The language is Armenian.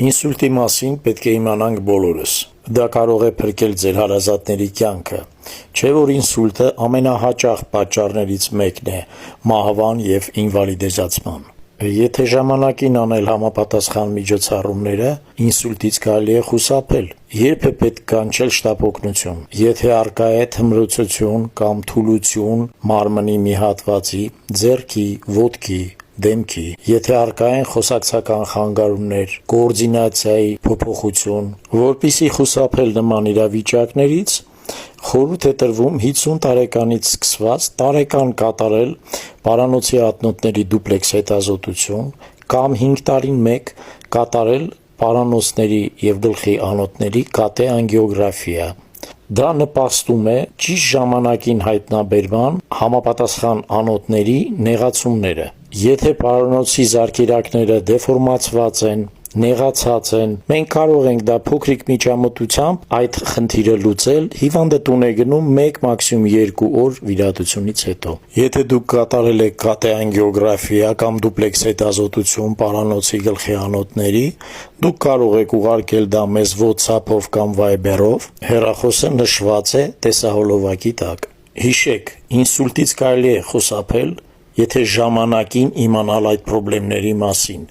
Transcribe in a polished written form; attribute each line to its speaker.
Speaker 1: Ինսուլտի մասին պետք է իմանանք բոլորս։ Դա կարող է փրկել ձեր հարազատների կյանքը։ Չէ՞ որ ինսուլտը ամենահաճախ պատճառներից մեկն է մահվան և ինվալիդизացման։ Եթե ժամանակին անել համապատասխան միջոցառումները, ինսուլտից կարելի է խուսափել։ Երբ է պետք կանչել շտապօգնություն։ Եթե առկա է թմրոցություն կամ թուլություն մարմնի մի հատվածի, ձեռքի, ոտքի, դեմքի, եթե առկա են խոսակցական խանգարումներ, կոորդինացիայի փոփոխություն, որպեսզի խուսափել նման իրավիճակներից, խորհուրդ է տրվում 50 տարեկանից սկսված տարեկան կատարել պարանոցի աղնոտների դուպլեքս հետազոտություն կամ 5 տարին մեկ կատարել պարանոցների և գլխի անոթների կատե անգիոգրաֆիա։ Դա նպաստում է ճիշտ ժամանակին հայտնաբերման համապատասխան անոթների նեղացումները։ Եթե պարանոցի զարկերակները դեֆորմացված են, նեղացած են, մենք կարող ենք դա փոքրիկ միջամտությամբ այդ խնդիրը լուծել, հիվանդը տուն է գնում 1, մաքսիմում 2 օր վիրահատությունից հետո։ Եթե դուք կատարել եք կատե անգիոգրաֆիա կամ դուպլեքս հետազոտություն պարանոցի գլխի անոթների, դուք կարող եք ուղարկել դա մեզ WhatsApp-ով կամ Viber-ով, հեռախոսը նշված է տեսահոլովակի տակ։ Հիշեք, ինսուլտից կարելի է խուսափել, եթե ժամանակին իմանալ այդ խնդիրների մասին։